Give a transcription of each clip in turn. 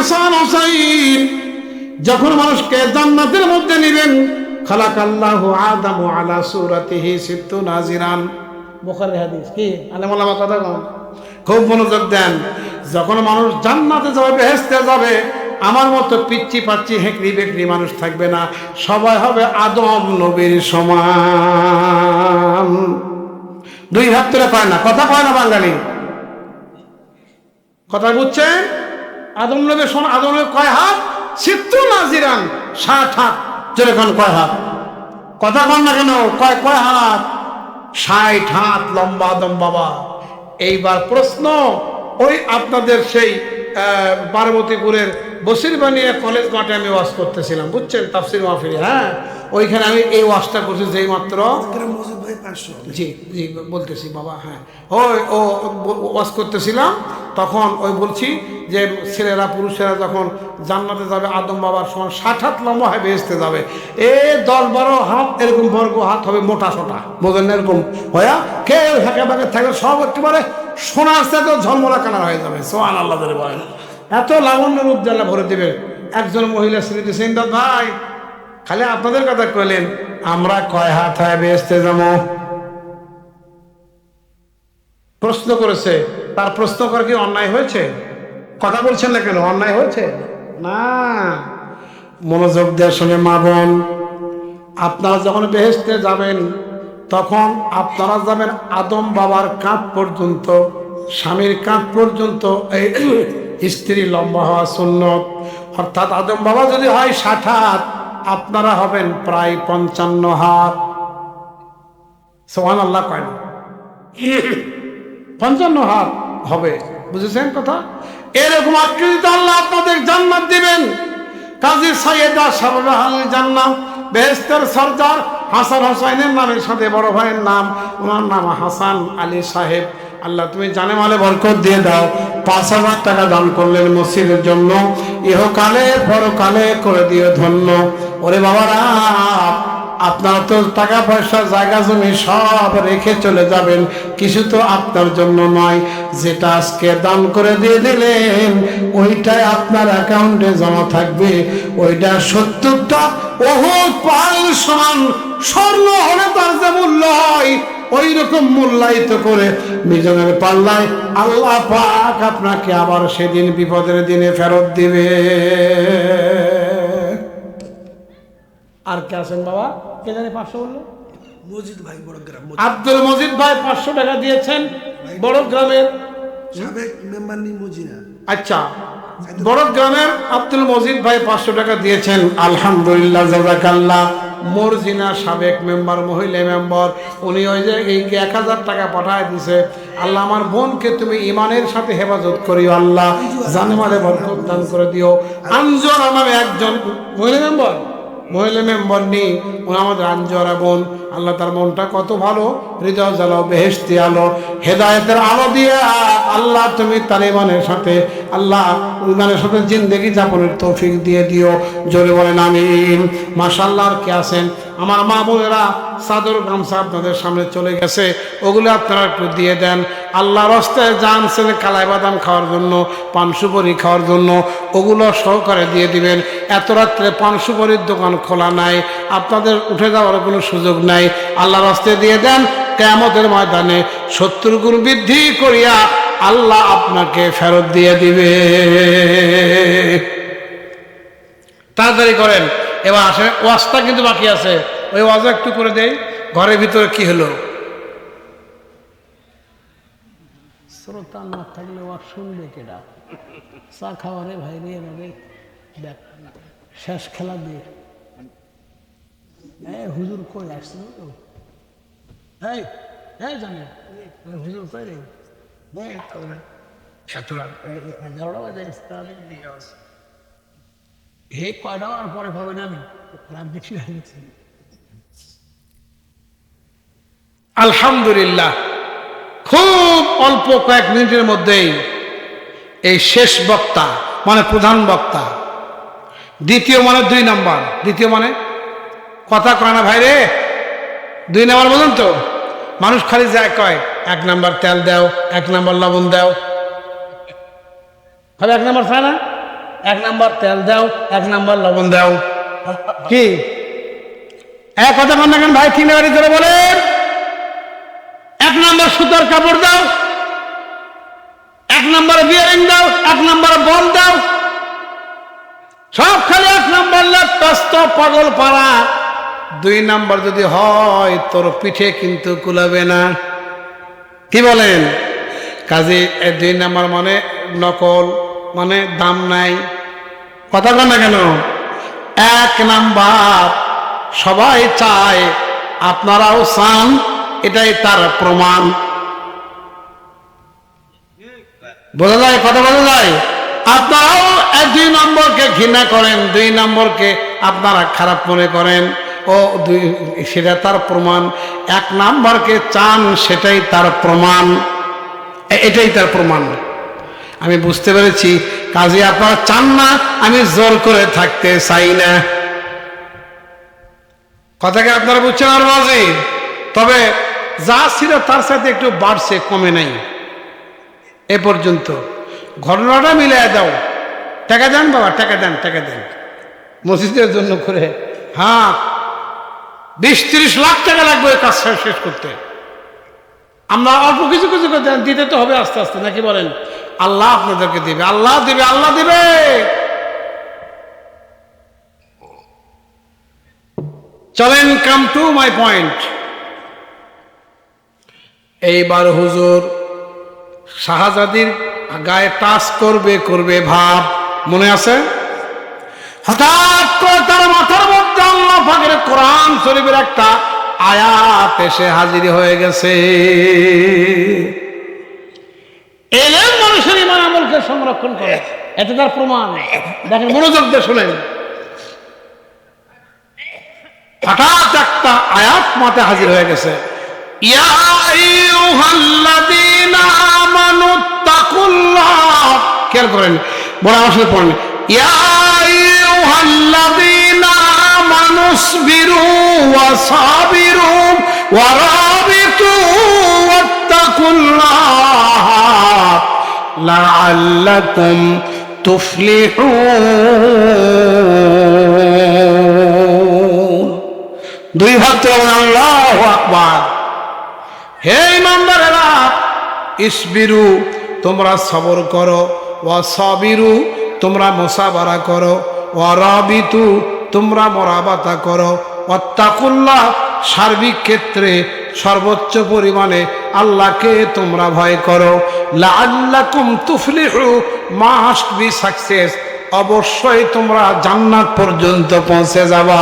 হাসান হুসাইন যখন মানুষকে জান্নাতের মধ্যে নেবেন, খালাকাল্লাহু আদম আলা সূরাতিহি সিত্তু নাজিরান, বুখারী হাদিস। কি আলেম ওলামা কথা কম, খুব মনোযোগ দেন। যখন মানুষ জান্নাতে যাবে, বেহেশতে যাবে, আমার মতো পিচ্চি পাচ্চি হেঁকড়ি বেকড়ি মানুষ থাকবে না, সবাই হবে আদম নবীর সমান। দুই হাত তুলে কয় না, কথা কয় না বাঙালি, কথা বুঝছেন? আদম নবীর সমান। আদম নবী কয় হাত? সিত্তু নাজিরান, 60 হাত। যেরকম কয় হাত? কথা কন না কেন? কয় হাত? 60 হাত লম্বা আদম বাবা। এইবার প্রশ্ন, ওই আপনাদের সেই পার্বতীপুরের বসির বানিয়ে কলেজ মাঠে আমি ওয়াজ করতেছিলাম, বুঝছেন, তাফসির মাহফিলে। হ্যাঁ, ওইখানে আমি এই ওয়াজটা করছি যেই মাত্র। জি জি বলতেছি বাবা। হ্যাঁ, ওই ও ওয়াজ করতেছিলাম, তখন ওই বলছি যে ছেলেরা পুরুষেরা যখন জান্নাতে যাবে আদম বাবার সমান 60 হাত লম্বা হয়, বেহেশতে যাবে। 10-12 হাত এরকম বর্গ হাত হবে, মোটা সোটা, বোঝেন না? এরকম হয়া কে ফাঁকে ফাঁকে থাকবে, সব একেবারে সোনার সাথে ঝলমলা কালার হয়ে যাবে। সোহান আল্লাহ ধরে বলেন, এত লাবণ্যের উজ্জ্বলা ভরে দেবে। একজন মহিলা স্মৃতি সিন্দাত ভাই খালি আপনাদের কথা কইলেন, আমরা কয় হাত হয় বেহেশতে যাবো? প্রশ্ন করেছে। তার প্রশ্ন করে কি অন্যায় হয়েছে? কথা বলছেন না কেন? অন্যায় হয়েছে না। মনোযোগ দেওয়ার সঙ্গে মা বোন, আপনারা যখন বেহেশতে যাবেন তখন আপনারা যাবেন আদম বাবার কাঁধ পর্যন্ত, স্বামীর কাঁধ পর্যন্ত। এই স্ত্রী লম্বা হওয়া সুন্নত। অর্থাৎ আদম বাবা যদি হয় 60 হাত, আপনারা হবেন প্রায় 55 হাত। সুবহানাল্লাহ কয় না? 55 হাত হবে, বুঝেছেন কথা? এরকম আকৃতিতে আল্লাহ আপনাদের জান্নাত দিবেন। কাজী সাইয়েদা সারওয়াল জান্নাত, বেহেশতের সরদার হাসান হোসাইনের নামের সাথে বড় ভাইয়ের নাম, ওনার নাম হাসান আলী সাহেব। আল্লাহ তুমি জানে মালে বরকত দিয়ে দাও। 5,000 টাকা দান করলেন মসজিদের জন্য, ইহকালে পরকালে করে দিও ধন্য। ওরে বাবারা, আপনারা তো টাকা পয়সা জায়গা জমি সব রেখে চলে যাবেন, কিছু তো আপনার জন্য নয়। যেটা আজকে দান করে দিয়ে দিলেন ওইটাই আপনার অ্যাকাউন্টে জমা থাকবে। ওইটা 70টা উহুদ পাহাড়ের সমান স্বর্ণ হলে তার যে মূল্য হয়, ওই রকম মূল্যায়িত করে মিজানের পাল্লায় আল্লাহ পাক আপনাকে আবার সেদিন বিপদের দিনে ফেরত দিবে। আর কে আছেন বাবা? কে জানে 500 বললো? মজিদ ভাই, বড়গ্রাম। আব্দুল মজিদ ভাই 500 টাকা দিয়েছেন, বড়গ্রামের সাবেক মেম্বার নি মজিনা। আচ্ছা, বড়গ্রামের আব্দুল মজিদ ভাই 500 টাকা দিয়েছেন, আলহামদুলিল্লাহ, জাযাকাল্লাহ। মর্জিনা সাবেক মেম্বার, মহিলা মেম্বার, উনি ওই যে এই 1000 টাকা পাঠায় দিছে। আল্লাহ আমার বোনকে তুমি ইমানের সাথে হেফাজত করিও, আল্লাহ জানে মালে বরকত দান করে দিও। আঞ্জরা নামে একজন মহিলা মেম্বার নেই, উনি আমাদের আঞ্জরা বোন। আল্লাহ তার মনটা কত ভালো, হৃদয় জ্বালাও বেহেশতি আলো, হেদায়েতের আলো দিয়ে আল্লাহ তুমি তার ইমানের সাথে, আল্লাহ ইমানের সাথে জিন্দেগি যাপনের তৌফিক দিয়ে দিও। জোরে বলেন আমিন। মাশাআল্লাহ। আর কে আছেন? আমার মা বোনেরা চাদর গামছা আপনাদের সামনে চলে গেছে, ওগুলো আপনারা একটু দিয়ে দেন। আল্লাহ রাস্তায় জানছেন কালাই বাদাম খাওয়ার জন্য, পান সুপারি খাওয়ার জন্য, ওগুলো সহকারে দিয়ে দিবেন। এত রাত্রে পান সুপারির দোকান খোলা নাই, আপনাদের উঠে যাওয়ার কোনো সুযোগ নাই। আল্লাহ রাস্তায় দিয়ে দেন, কিয়ামতের ময়দানে 70 গুণ বৃদ্ধি করিয়া আল্লাহ আপনাকে ফেরত দিয়ে দিবে। তাড়াতাড়ি করেন। এবার আসেন, ওয়াজটা কিন্তু বাকি আছে, ওই ওয়াজ একটু করে দেই। ঘরের ভিতরে কি হলো? শ্রোতা না থাকলে ওয়াজ শুনবে কেডা? চা খাওয়ারে ভাই রে, এভাবে দেখ শেষ খেলা দিয়ে হুজুর কই আসছে তো, জানে হুজুর কই রে, হে কয়টা আর পরে পাবেন আমি বেশি হয়েছি। আলহামদুলিল্লাহ, খুব অল্প কয়েক মিনিটের মধ্যেই এই শেষ বক্তা মানে প্রধান বক্তা, দ্বিতীয় মানে 2 নাম্বার, দ্বিতীয় মানে কথা কয় না ভাই রে, 2 নাম্বার বলুন তো। মানুষ খালি যায় কয় 1 নাম্বার তেল দাও, 1 নাম্বার লবণ দাও, খালি 1 নাম্বার চায় না। 1 নাম্বার তেল দাও, 1 নাম্বার লবণ দাও। কি এক কথা বল না কেন ভাই, ঠিক না বাড়ি ধরে বলেন? 1 নাম্বার সুতার কাপড় দাও, 1 নাম্বার বিয়ারিং দাও, 1 নাম্বার বল দাও, সব খালি 1 নাম্বার লেপ্টাস্ত পাগল পাড়া। 2 নাম্বার যদি হয় তোর পিঠে কিন্তু কুলাবে না। কি বলেন? কাজে 2 নাম্বার মানে নকল, মানে দাম নাই। কথা বল না কেন? 1 নাম্বার সবাই চায়, আপনারাও চান, এটাই তার প্রমাণ। বোঝা যায়? কথা বোঝা যায়? আপনারাও 2 নম্বরকে ঘৃণা করেন, 2 নম্বরকে আপনারা খারাপ মনে করেন, ও সেটা তার প্রমাণ। 1 নাম্বারকে চান, সেটাই তার প্রমাণ, এটাই তার প্রমাণ। আমি বুঝতে পেরেছি, কাজে আপনারা চান না, আমি জোর করে থাকতে চাই না। কথাকে আপনারা বুঝছেন? আর বাজে, তবে যা ছিল তার সাথে একটু বাড়ছে, কমে নাই এ পর্যন্ত। ঘটনাটা মিলিয়ে দাও। টাকা দেন বাবা, টাকা দেন, টাকা দেন মসজিদের জন্য করে। হ্যাঁ, 20-30 লাখ টাকা লাগবে এই কাজ শেষ করতে। আমরা অল্প কিছু কিছু করে দিতে তো হবে আস্তে আস্তে, নাকি বলেন? আল্লাহ আপনাদেরকে দিবে, আল্লাহ দিবে, আল্লাহ দিবে। চলেন, কাম টু মাই পয়েন্ট। এইবার হুজুর শাহজাদির গায়ে টাচ করবে ভাব, মনে আছে? হঠাৎ করে তার মাথার মধ্যে আল্লাহ পাকের কোরআন শরীফের একটা আয়াত এসে হাজির হয়ে গেছে। এলেম মানুষের ইমান আমলকে সংরক্ষণ করে, এটা তার প্রমাণ। দেখেন, মনোযোগ দিয়ে শুনেন। হঠাৎ একটা আয়াত মাথায় হাজির হয়ে গেছে। ইয়া আইয়ুহাল্লাযীনা আমানুত্তাকুল্লাহ। খেয়াল করেন, বড় আমার সাথে পড়েন। ইয়া আইয়ুহাল্লাযীনা আমানুসবিরু ওয়া সাবিরু ওয়া রাবিতু ওয়াত্তাকুল্লাহ লাআল্লাকুম তুফলিহুন। 2 ভাগ তো আল্লাহু আকবার। হে ইমানদারেরা, ইসবিরু তোমরা সবর করো, ওয়া সাবিরু তোমরা মুসাবারা করো, ওয়া রাবিতু তোমরা মুরাবাতা করো, ওয়াত্তাকুল্লাহ সার্বিক ক্ষেত্রে সর্বোচ্চ পরিমাণে আল্লাহকে তোমরা ভয় করো। লাআল্লাকুম তুফলিহু, মাস্ট বি সাকসেস, অবশ্যই তোমরা জান্নাত পর্যন্ত পৌঁছে যাবা।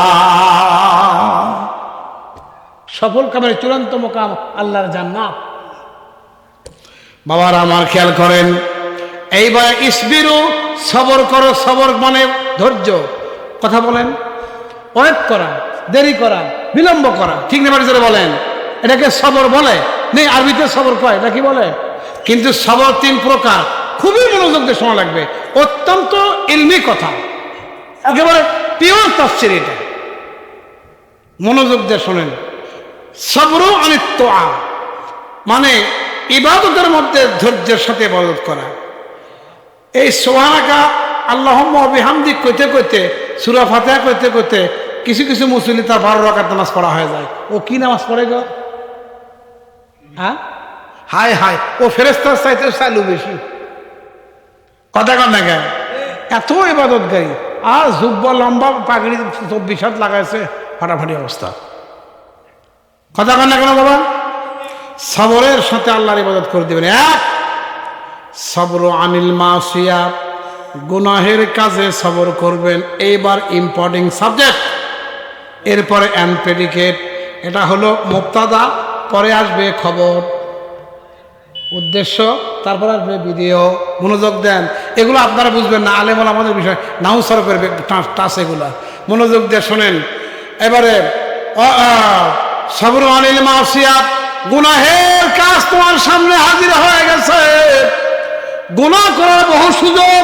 সফল কামের চূড়ান্ত মোকাম আল্লাহর জান্নাত। বাবারা আমার, খেয়াল করেন। এইবার ইসবিরু সবর করো, সবর মানে ধৈর্য। কথা বলেন, ওয়েট করা, দেরি করা, বিলম্ব করা, ঠিক না বাড়ি ধরে বলেন? এটাকে সবর বলে? নেই, আরবিতে সবর কয়, এটা কি বলে? কিন্তু সবর 3 প্রকার, খুবই মনোযোগ দিয়ে শোনা লাগবে। অত্যন্ত ইলমি কথা, একেবারে পিওর তাফসীর এটা, মনোযোগ দিয়ে শোনেন। সবরু আনিত্তআ মানে ইবাদতের মধ্যে ধৈর্যের সাথে ইবাদত করা। এই সুবহানাকা আল্লাহুম্মা ওয়া বিহামদিক কইতে কইতে, সূরা ফাতিহা কইতে কইতে কিছু কিছু মুসল্লি তার 12 রাকাত নামাজ পড়া হয়ে যায়। ও কি নামাজ পড়ে গো? হ্যাঁ, হায় হায়, ও ফেরেশতার চাইতে চালু বেশি। কথা কন না কেন? এত ইবাদতকারী, আর জুব্বা লম্বা পাগড়ি 24 হাত লাগাইছে, ফাটাফাটি অবস্থা। কথা কন না কেন বাবা? সবরের সাথে আল্লাহর ইবাদত করে দিবেন। 1 সবর আনিল মাসিয়া, গুনাহের কাজে সবর করবেন। এইবার ইম্পর্টেন্ট সাবজেক্ট, এরপরে প্রেডিকেট। এটা হলো মুবতাদা, পরে আসবে খবর, উদ্দেশ্য, তারপর আসবে ভিডিও। মনোযোগ দেন, এগুলো আপনারা বুঝবেন না, আলেম আমাদের বিষয় নাও সরফের টাস, এগুলা মনোযোগ দিয়ে শোনেন। এবারে সবর আনিল মাসিয়া, গুনাহের কাজ তোমার সামনে হাজির হয়ে গেছে। গুনাহ করার বহু সুযোগ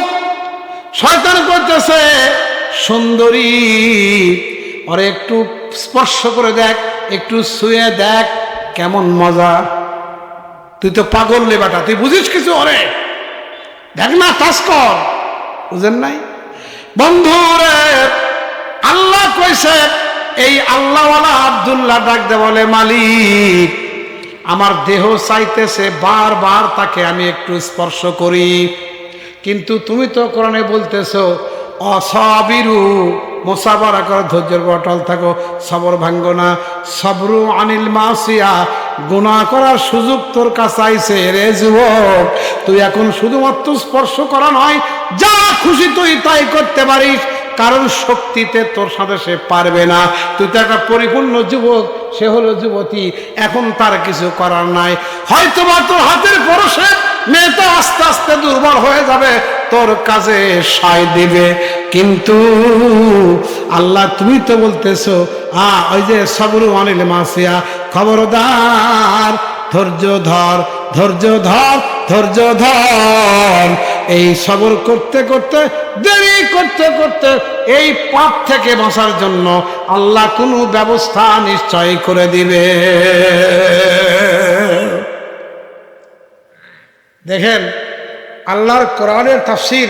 শয়তান করতেছে। সুন্দরী, ওরে একটু স্পর্শ করে দেখ, একটু ছুঁয়ে দেখ, কেমন মজা। তুই তো পাগল লে বেটা, তুই বুঝিস কিছু? ওরে দেখ না, টাচ কর। বুঝেন নাই? বন্ধুরে, আল্লাহ কইছে, এই আল্লাহওয়ালা আব্দুল্লাহ ডাক দে বলে, মালিক আমার দেহ চাইতেছে বারবার তাকে আমি একটু স্পর্শ করি, কিন্তু তুমি তো কোরআনে বলতেছো অসাবিরু, মোসাবারা করো, ধৈর্যের অটল থাকো, সবর ভাঙ্গো না, সবরু আনিল মাসিয়া, গুনাহ করার সুযোগ তোর কাছে আইছে রে যুবক, তুই এখন শুধুমাত্র স্পর্শ করা নয়, যা খুশি তুই তাই করতে পারিস, কারণ শক্তিতে তোর সাথে সে পারবে না, তুই তো একটা পরিপূর্ণ যুবক, সে হলো যুবতী, এখন তার কিছু করার নাই, হয়তোবা তোর হাতের পরশে মেয়েটা আস্তে আস্তে দুর্বল হয়ে যাবে, তোর কাজে সায় দিবে, কিন্তু আল্লাহ তুমি তো বলতেছো ওই যে সবরু আনিল মাসিয়া, খবরদার ধৈর্য ধর, ধৈর্য ধর, ধৈর্য ধর, এই সবর করতে করতে, দেরি করতে করতে এই পাপ থেকে বাঁচার জন্য আল্লাহ কোনো ব্যবস্থা নিশ্চয় করে দিবে। দেখেন আল্লাহর কোরআনের তাফসীর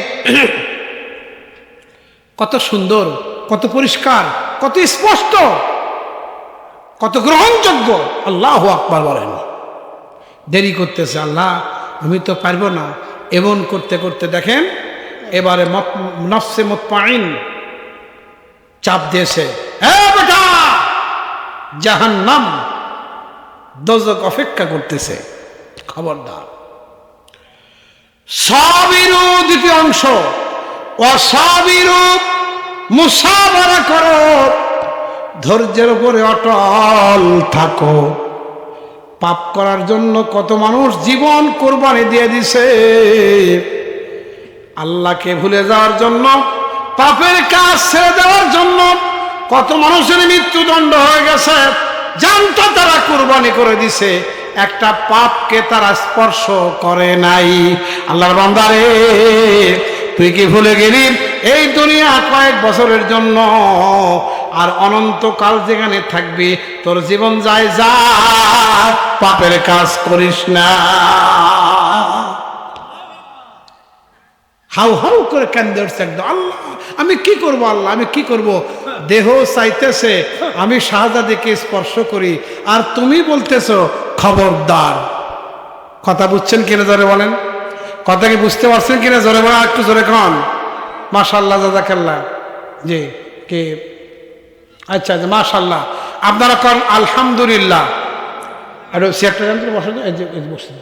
কত সুন্দর, কত পরিষ্কার, কত স্পষ্ট, কত গ্রহণযোগ্য। আল্লাহু আকবার বলেন। দেরি করতেছে, আল্লাহ আমি তো পারবো না, এমন করতে করতে দেখেন এবারে নফসে মুতমাইন চাপ দিয়েছে, বেটা জাহান্নাম দোজখ অপেক্ষা করতেছে, খবরদার। সাবিরু দ্বিতীয় অংশ, অসাবিরু মুসাবারা করো, ধৈর্যের উপরে অটল থাকো। পাপ করার জন্য কত মানুষ জীবন কোরবানি দিয়ে দিছে, আল্লাহকে ভুলে যাওয়ার জন্য, পাপের কাজ ছেড়ে দেওয়ার জন্য কত মানুষের মৃত্যুদণ্ড হয়ে গেছে, জানতো তারা কোরবানি করে দিছে, একটা পাপকে তারা স্পর্শ করে নাই। আল্লাহর বান্দারে, তুই কি ভুলে গেলি এই দুনিয়া কয়েক বছরের জন্য, আর অনন্তকাল যেখানে থাকবি, তোর জীবন যায়, যা পাপের কাজ করিস না। হাউ হাউ করে কান্দে উঠছে একদম, আল্লাহ আমি কি করব, আল্লাহ আমি কি করব, দেহ চাইতেছে আমি শাহজাদিকে স্পর্শ করি, আর তুমি বলতেছো খবরদার। কথা বুঝছেন কিনা জোরে বলেন, কথা কি বুঝতে পারছেন কিনা জোরে বলেন, একটু জোরে খান। মাশাআল্লাহ, জাযাকাল্লাহ। জি কে, আচ্ছা আচ্ছা, মাশাআল্লাহ। আপনারা কন আলহামদুলিল্লাহ। আর চেয়ারটা জানতে বসে, বসে,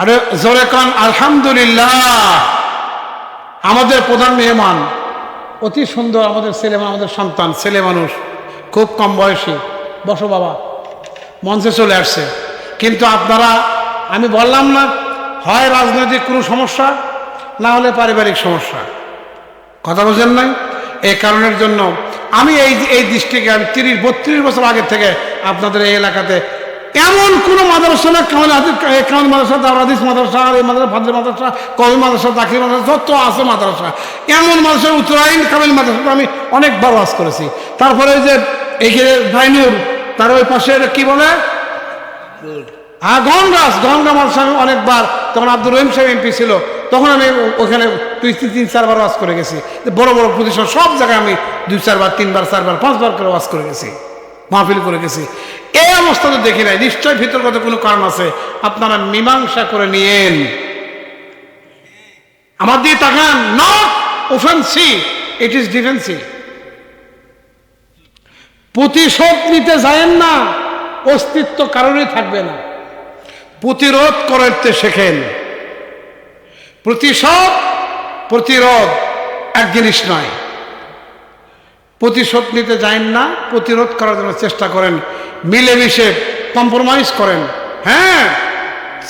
আরে জোরে কন আলহামদুলিল্লাহ। আমাদের প্রধান মেহমান অতি সুন্দর, আমাদের ছেলে, আমাদের সন্তান, ছেলে মানুষ, খুব কম বয়সী, বসো বাবা, মঞ্চে চলে আসছে। কিন্তু আপনারা, আমি বললাম না, হয় রাজনৈতিক কোনো সমস্যা, না হলে পারিবারিক সমস্যা, কথা বলছেন নাই? এই কারণের জন্য আমি এই দৃষ্টিকে আমি 30-32 বছর আগের থেকে আপনাদের এই এলাকাতে এমন কোনো মাদ্রাসা না, কামিল মাদ্রাসা, দাওরাদিস মাদ্রাসা, এই মাদ্রাসা, ফাজল মাদ্রাসা, কওমি মাদ্রাসা, দাখিল মাদ্রাসা, যত আছে মাদ্রাসা, এমন মাদ্রাসা, উত্তরায়ণ কামিল মাদ্রাসা আমি অনেকবার ওয়াজ করেছি। তারপরে যে এইখানে ভাইনুর, তার ওই পাশে কি বলে, গঙ্গাস, গঙ্গা মাদ্রাসা আমি অনেকবার, তখন আব্দুর রহিম সাহেব এমপি ছিল, তখন আমি ওখানে 2-3-4 বার ওয়াজ করে গেছি। বড় বড় প্রতিষ্ঠান সব জায়গায় আমি 2-4 বার, 3 বার, 4 বার, 5 বার করে ওয়াজ করে গেছি, মাহফিল করে গেছি। এই অবস্থা তো দেখি নাই, নিশ্চয় ভিতরগত কোনো কারণ আছে, আপনারা মীমাংসা করে নিয়েন। আমার দিয়ে তাকান, not offensive, it is defensive. প্রতিশোধ নিতে যায়েন না, অস্তিত্ব কারণে থাকবে না। প্রতিরোধ করতে শেখেন। প্রতিশোধ, প্রতিরোধ এক জিনিস নয়। প্রতিশোধ নিতে যায়েন না, প্রতিরোধ করার জন্য চেষ্টা করেন, মিলেমিশে কম্প্রোমাইজ করেন। হ্যাঁ,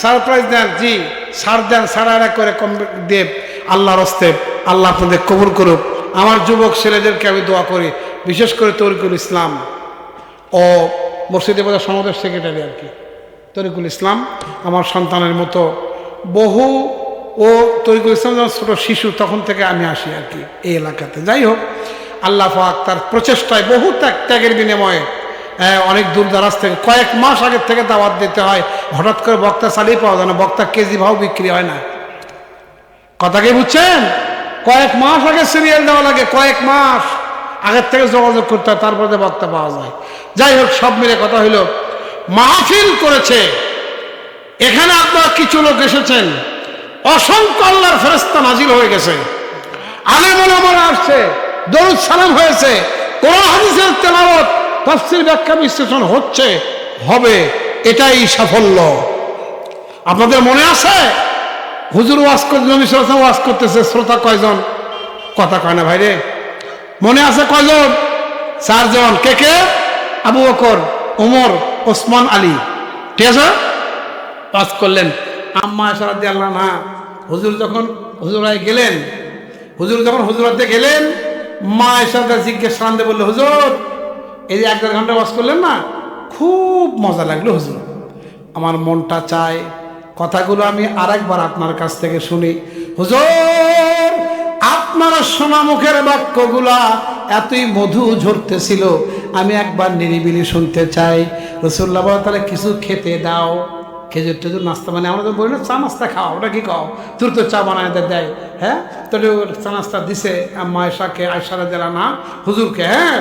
সারপ্রাইজ দেন, জি ছাড় দেন, ছাড়া করে কম দেব, আল্লাহর হস্তে, আল্লাহ আপনাদের কবুল করুক। আমার যুবক ছেলেদেরকে আমি দোয়া করি, বিশেষ করে তরিকুল ইসলাম ও মসজিদে বাজার সমাবেশ সেক্রেটারি আর কি, তরিকুল ইসলাম আমার সন্তানের মতো বহু, ও তরিকুল ইসলাম যখন ছোটো শিশু তখন থেকে আমি আসি আর কি এই এলাকাতে। যাই হোক, আল্লাহ পাক তার প্রচেষ্টায় বহু ত্যাগের বিনিময়ে অনেক দূর দারাজ থেকে, কয়েক মাস আগের থেকে দাওয়াত দিতে হয়, হঠাৎ করে বক্তা চালিয়ে পাওয়া যায় না, বক্তা কেজি ভাও বিক্রি হয় না। কথা কি বুঝছেন? কয়েক মাস আগে সিরিয়াল দেওয়া লাগে, কয়েক মাস আগের থেকে যোগাযোগ করতে হয়, তারপরে বক্তা পাওয়া যায়। যাই হোক, সব মিলে কথা হইল, মাহফিল করেছে, এখানে আপনার কিছু লোক এসেছেন, অসংখ্য আল্লাহর ফেরেশতা নাজিল হয়ে গেছে, আলেম ওলামারা আসছে, দরুদ সালাম হয়েছে, কোরআন হাদিসের তেলাওয়াত তাফসীর ব্যাখ্যা বিশ্লেষণ হচ্ছে, হবে, এটাই সাফল্য। আপনাদের মনে আছে হুজুর ওয়াজ করতে, নবী সাল্লাল্লাহু আলাইহি ওয়াসাল্লাম ওয়াজ করতেছে, শ্রোতা কয়জন? কথা কয় না ভাইরে, মনে আছে কয়জন? 4 জন। কে কে? আবু বকর, ওমর, ওসমান, আলী। ঠিক আছে, ওয়াজ করলেন। আম্মা আয়েশা রাদিয়াল্লাহু আনহা হুজুর যখন হুজুরায় গেলেন, হুজুর যখন হুজুরাতে গেলেন, মা আয়েশাকে জিজ্ঞেস সামনে বললো, হুজুর এই যে 1.5 ঘন্টা ওয়াজ করলেন না, খুব মজা লাগলো হুজুর, আমার মনটা চায় কথাগুলো আমি আরেকবার আপনার কাছ থেকে শুনি। হুজুর আপনার শোনা মুখের বাক্যগুলা এতই মধু ঝরতেছিল, আমি একবার নিরিবিলি শুনতে চাই। রাসূলুল্লাহ বলে, তাহলে কিছু খেতে দাও, খেজুর টেজুর নাস্তা, মানে আমরা তো বলি না চা নাস্তা খাও, ওটা কি খাও? তোর তো চা বানায় দেয়, হ্যাঁ, তাহলে চা নাস্তা দিছে আম্মা আয়েশাকে, আয়েশা রাদিয়াল্লাহু আনহা হুজুরকে। হ্যাঁ,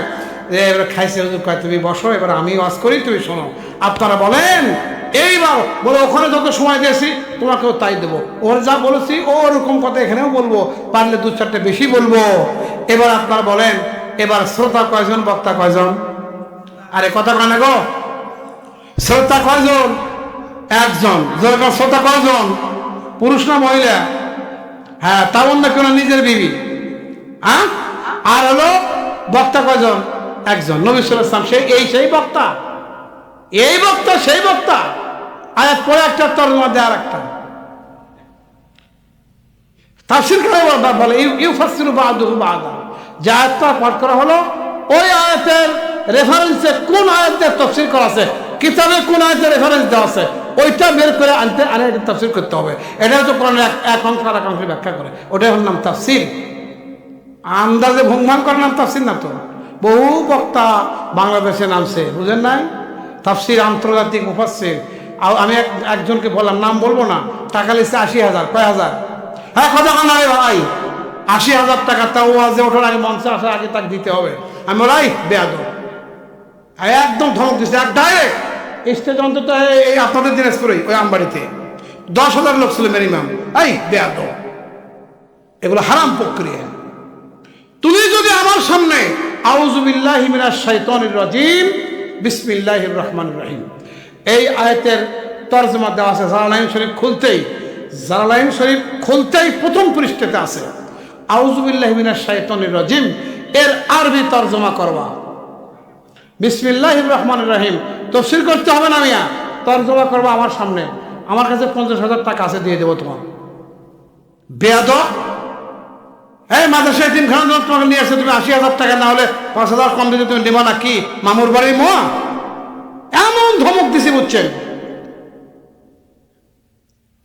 এবার খাইছে, হুজুর কয় তুমি বসো, এবার আমি ওয়াজ করি, তুমি শোনো। আপনারা বলেন, এইবার বলে ওখানে যত সময় দিয়েছি তোমাকেও তাই দেবো, ওর যা বলেছি ও ওরকম কথা এখানেও বলবো, পারলে 2-4টে বেশি বলবো। এবার আপনারা বলেন, এবার শ্রোতা কয়জন, বক্তা কয়জন? আরে কথা কয় না গো, শ্রোতা কয়জন? 1 জন। যেরকম শ্রোতা কয়জন? পুরুষ না মহিলা? হ্যাঁ, তাও না কেন নিজের বিবি। হ্যাঁ, আর হলো বক্তা কয়জন? 1 জন, নবী সাল্লাল্লাহু আলাইহি ওয়াসাল্লাম। সেই বক্তা, এই বক্তা সেই বক্তা। আয়াত পরে একটা, তরজমা দেয় আর একটা। তাফসীর করে বলে ইউফাসসিরু বা'দুহু বা'দা, যে আয়াতটা পাঠ করা হলো ওই আয়াতের রেফারেন্সে কোন আয়াতের তাফসীর করা আছে, কিতাবে কোন আয়াতের রেফারেন্স দেওয়া আছে, ওইটা বের করে আনতে আরে এটা তাফসীর করতে হবে। এটা তো কোরআনের এক অংশ আর এক অংশ ব্যাখ্যা করে, ওটাই হল নাম তাফসীর। আন্দাজে ভুংভাং করার নাম তাফসীর না তো। বহু বক্তা বাংলাদেশে নামছে, বুঝেন নাই? তাফসীর আন্তর্জাতিক মুফাসসির। আমি একজনকে বললাম, নাম বলবো না, টাকা লিখছে 80,000। কয় হাজার? হ্যাঁ, কথা কানা ভাই, 80,000 টাকা, তাও ওয়াজে ওঠার আগে, মঞ্চে আসার আগে তাকে দিতে হবে। আমি বলাই বেয়াদব, একদম ধমক দিচ্ছে, এক ডাইরেক্ট স্টেজ, অন্তত এই আপনাদের দিনাজপুরেই ওই আমবাড়িতে 10,000 লোক ছিল মিনিমাম। এই বেয়াদব, এগুলো হারাম প্রক্রিয়া। তুমি যদি আমার সামনে আউযু বিল্লাহি মিনাশ শাইতানির রাজিম বিসমিল্লাহির রহমানির রহিম এই আয়াতের তরজমা দেওয়া আছে, জালালাইন শরীফ খুলতেই প্রথম পৃষ্ঠাতে আছে আউযু বিল্লাহি মিনাশ শাইতানির রাজিম, এর আরবি তরজমা করবা বিসমিল্লাহির রহমানির রহিম। তাফসীর করতে হবে না মিয়া, তরজমা করবা আমার সামনে। আমার কাছে 50,000 টাকা আছে, দিয়ে দেবো তোমার। বেয়াদব, এই মাদ্রাসায় 3 খানা তোমাকে নিয়ে আসছে, তুমি 80,000 টাকা না হলে 5,000 কম দিতে তুমি নেবা না? কি মামুর বাড়ির মোয়া? এমন ধমক দিছি, বুঝছেন?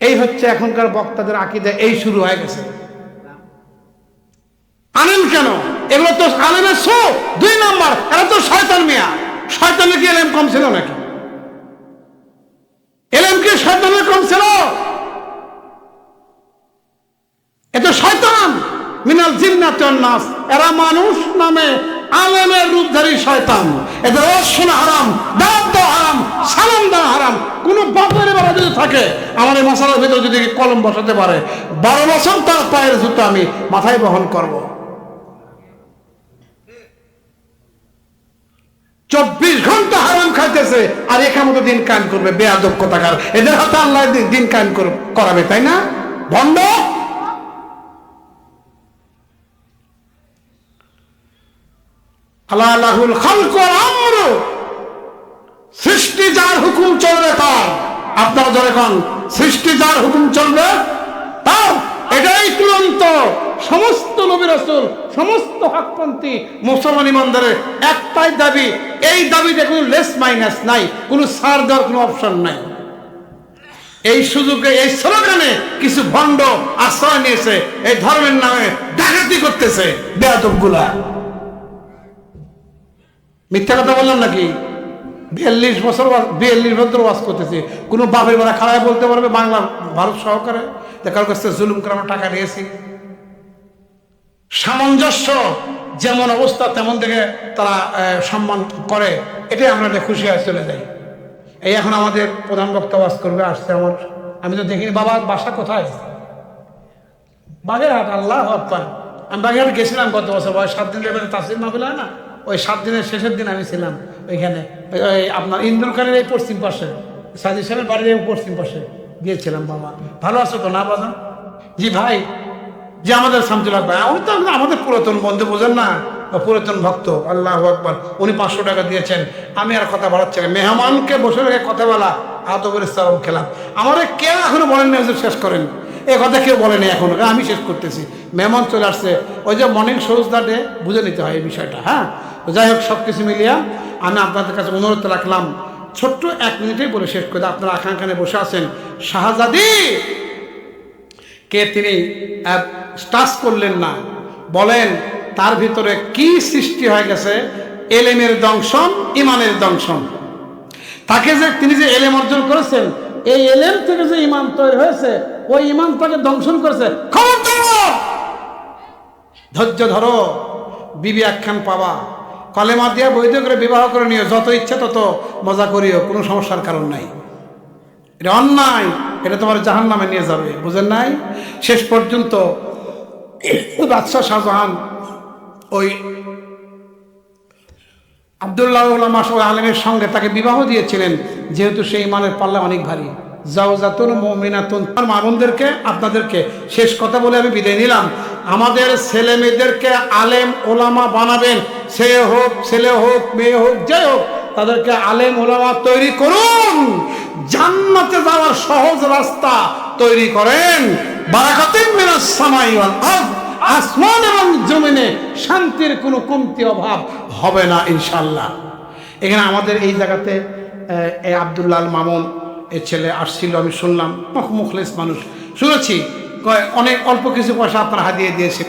এই হচ্ছে এখনকার বক্তাদের আকীদা, এই শুরু হয়ে গেছে। আনেন কেন? এগুলো তো আলেমের শো 2 নাম্বার, এরা তো শয়তান মিয়া। শয়তানের কি এলেম কম ছিল নাকি? এলেম কি শয়তানের কম ছিল? এ তো শয়তান, মিনাল জিন্নাতি ওয়ান নাস। এরা মানুষ নামে আলেমের রূপধারী শয়তান। এদের ওয়াজ শোনা হারাম, দাওয়াত দেওয়া হারাম, সালাম দেওয়া হারাম। কোন বাপের বেলা যদি থাকে আমার এই মশালার ভিতরে যদি কলম বসাতে পারে, 12 বছর তার পায়ের জুতো আমি মাথায় বহন করব। 24 ঘন্টা হারাম খাইতেছে আর একামত দিন কায়েম করবে। বেয়াদব কোথাকার, এদের হাতে আল্লাহ দিন কায়েম করাবে, তাই না? ভণ্ড। আলা লাহুল খালকু ওয়াল আমরু, সৃষ্টি যার হুকুম চলবে তার। আপনারা যখন সৃষ্টি যার হুকুম চলবে তার, এটাই চূড়ান্ত। সমস্ত নবী রাসূল, সমস্ত হকপন্থী মুসলমান ইমানদারের একটাই দাবি, এই দাবিতে কোনো লেস মাইনাস নাই, কোনো ছাড় দেওয়ার কোনো অপশন নাই। এই সুযোগে, এই স্লোগানে কিছু ভণ্ড আশ্রয় নিয়েছে, এই ধর্মের নামে ডাকাতি করতেছে বেয়াদবগুলা। মিথ্যা কথা বললাম নাকি? 42 বছর ওয়াজ করতেছি। কোনো বাপের বেলা খাড়ায় বলতে পারবে বাংলা ভারত সহকারে কারোর কাছ থেকে জুলুম করে আমরা টাকা নিয়েছি? সামঞ্জস্য, যেমন অবস্থা তেমন দেখে তারা সম্মান করে, এটাই আমরা খুশি হয়ে চলে যাই। এই এখন আমাদের প্রধান বক্তা ওয়াজ করবে, আসছে আমার, আমি তো দেখিনি। বাবা বাসা কোথায়? বাগেরহাট। আল্লাহ আকবার। আমি বাগেরহাট গেছিলাম গত বছর, 7 দিন এবারে তাফসীর মাহফিল হয় না, ওই 7 দিনের শেষের দিন আমি ছিলাম ওইখানে, ওই আপনার ইন্দুরখানের এই পশ্চিম পাশে, সাজি সাহেবের বাড়ির এই পশ্চিম পাশে গিয়েছিলাম। বাবা ভালো আছো তো না বাবা? জি ভাই, যে আমাদের শামসুল হক ভাই, উনি তো আমাদের পুরাতন বন্ধু, বোঝেন না, পুরাতন ভক্ত। আল্লাহ আকবার। উনি 500 টাকা দিয়েছেন। আমি আর কথা বাড়াচ্ছি না, মেহমানকে বসে রেখে কথা বলা আদবের ইসলাম খেলাম। আমার কেউ এখনো বলেন না হুজুর শেষ করেন, এ কথা কেউ বলেনি এখনো, আমি শেষ করতেছি। মেহমান চলে আসছে, ওই যে মর্নিং সৌজদা ডে, বুঝে নিতে হয় এই বিষয়টা। হ্যাঁ, তো যাই হোক, সব কিছু মিলিয়া আমি আপনাদের কাছে অনুরোধ রাখলাম, ছোট্ট 1 মিনিটেই বলে শেষ করে। আপনারা আকাঙ্ক্ষানে বসে আছেন, শাহজাদি কে তিনি টাচ করলেন না, বলেন তার ভিতরে কি সৃষ্টি হয়ে গেছে? এলেমের দংশন, ইমানের দংশন। তাকে যে তিনি যে এলেম অর্জন করেছেন, এই এলেম থেকে যে ইমান তৈরি হয়েছে, ওই ইমান তাকে দংশন করেছে। খবর ধরো, ধৈর্য ধরো, বিবি একখান পাবা, কলেমা দিয়া বৈধ করে বিবাহ করে নিও, যত ইচ্ছা তত মজা করিও, কোনো সমস্যার কারণ নাই। এটা অন্যায়, এটা তোমার জাহান্নামে নিয়ে যাবে, বুঝেন নাই? শেষ পর্যন্ত বাদশাহ শাহজাহান ওই আব্দুল্লাহ উলামা আলেমের সঙ্গে তাকে বিবাহ দিয়েছিলেন, যেহেতু সেই ইমানের পাল্লা অনেক ভারী। জাওজাতুন মুমিনাতুন। মা বোনদেরকে, আপনাদেরকে শেষ কথা বলে আমি বিদায় নিলাম। আমাদের ছেলে মেয়েদেরকে আলেম ওলামা বানাবেন, সে হোক, ছেলে হোক, মেয়ে হোক, যাই হোক, তাদেরকে আলেম ওলামা তৈরি করুন, জান্নাতে যাওয়ার সহজ রাস্তা তৈরি করেন। বারাকাতুম মিনাস সামাই ওয়াল আরদ, আসমান এবং জমিনে শান্তির কোনো কমতি অভাব হবে না ইনশাল্লাহ। এখানে আমাদের এই জায়গাতে এই আব্দুল্লাহ আল মামুন এর ছেলে আসছিল, আমি শুনলাম, মুখলেস মানুষ, শুনেছি অনেক অল্প কিছু পয়সা আপনারা হাতিয়ে দিয়েছে।